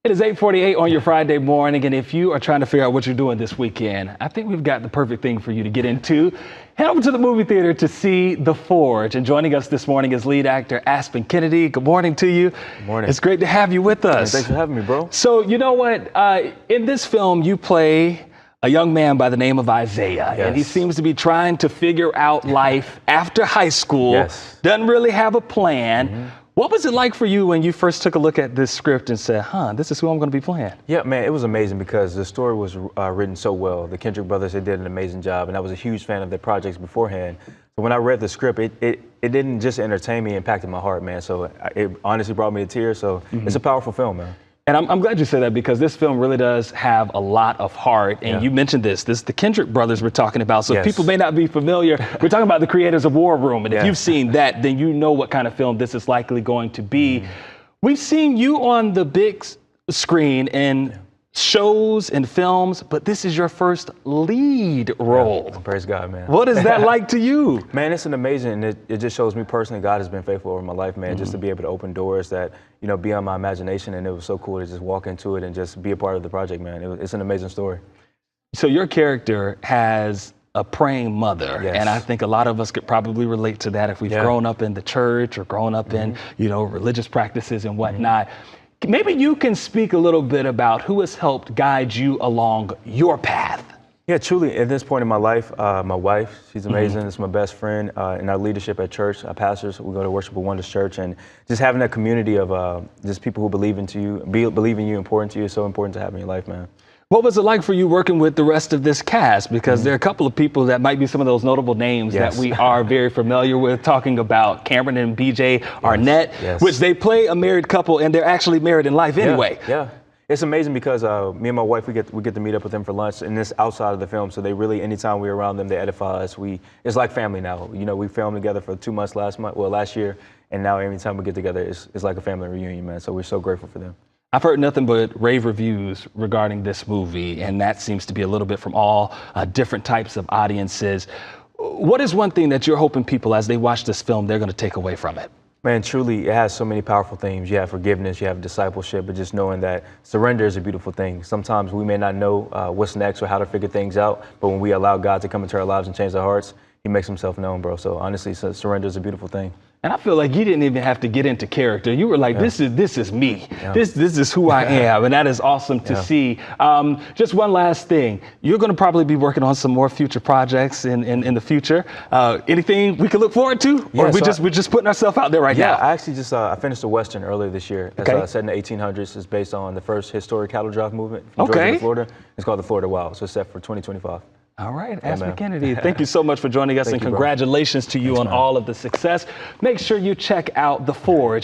It is 8:48 on your Friday morning, and if you are trying to figure out what you're doing this weekend, I think we've got the perfect thing for you to get into. Head over to the movie theater to see The Forge. And joining us this morning is lead actor Aspen Kennedy. Good morning to you. Good morning. It's great to have you with us. Thanks for having me, bro. So, you know what? In this film, you play a young man by the name of Isaiah, and he seems to be trying to figure out life after high school. Doesn't really have a plan. What was it like for you when you first took a look at this script and said, this is who I'm going to be playing? Yeah, man, it was amazing because the story was written so well. The Kendrick brothers, they did an amazing job, and I was a huge fan of their projects beforehand. So when I read the script, it didn't just entertain me, it impacted my heart, man. So it honestly brought me to tears. So it's a powerful film, man. And I'm glad you said that because this film really does have a lot of heart. And you mentioned this the Kendrick brothers we're talking about. So if people may not be familiar, we're talking about the creators of War Room. And if you've seen that, then you know what kind of film this is likely going to be. We've seen you on the big screen in shows and films, but this is your first lead role. Praise God, man. What is that like to you? Man, it's an amazing, it just shows me personally, God has been faithful over my life, man, just to be able to open doors that, you know, beyond my imagination, and it was so cool to just walk into it and just be a part of the project, man. It's an amazing story. So your character has a praying mother, and I think a lot of us could probably relate to that if we've grown up in the church or grown up in, you know, religious practices and whatnot. Maybe you can speak a little bit about who has helped guide you along your path. Yeah, truly, at this point in my life, my wife, she's amazing. It's my best friend. In our leadership at church, our pastors, we go to Worship of Wonders Church, and just having a community of just people who believe in you, important to you, is so important to have in your life, man. What was it like for you working with the rest of this cast? Because there are a couple of people that might be some of those notable names that we are very familiar with, talking about Cameron and BJ Arnett, which they play a married couple, and they're actually married in life anyway. Yeah. It's amazing because me and my wife, we get to meet up with them for lunch, and it's outside of the film. So they really, anytime we're around them, they edify us. It's like family now. You know, we filmed together for 2 months last year, and now anytime we get together, it's like a family reunion, man. So we're so grateful for them. I've heard nothing but rave reviews regarding this movie, and that seems to be a little bit from all different types of audiences. What is one thing that you're hoping people, as they watch this film, they're going to take away from it? Man, truly, it has so many powerful themes. You have forgiveness, you have discipleship, but just knowing that surrender is a beautiful thing. Sometimes we may not know what's next or how to figure things out, but when we allow God to come into our lives and change our hearts, He makes Himself known, bro. So honestly, surrender is a beautiful thing. And I feel like you didn't even have to get into character. You were like, this is me. This is who I am. And that is awesome to see. Just one last thing. You're going to probably be working on some more future projects in the future. Anything we can look forward to? Or we're just putting ourselves out there right now? Yeah, I actually just I finished a Western earlier this year. It's set in the 1800s. It's based on the first historic cattle drive movement from Georgia to Florida. It's called the Florida Wild. So it's set for 2025. All right, Aspen Kennedy, thank you so much for joining us, and congratulations to you on all of the success. Make sure you check out The Forge.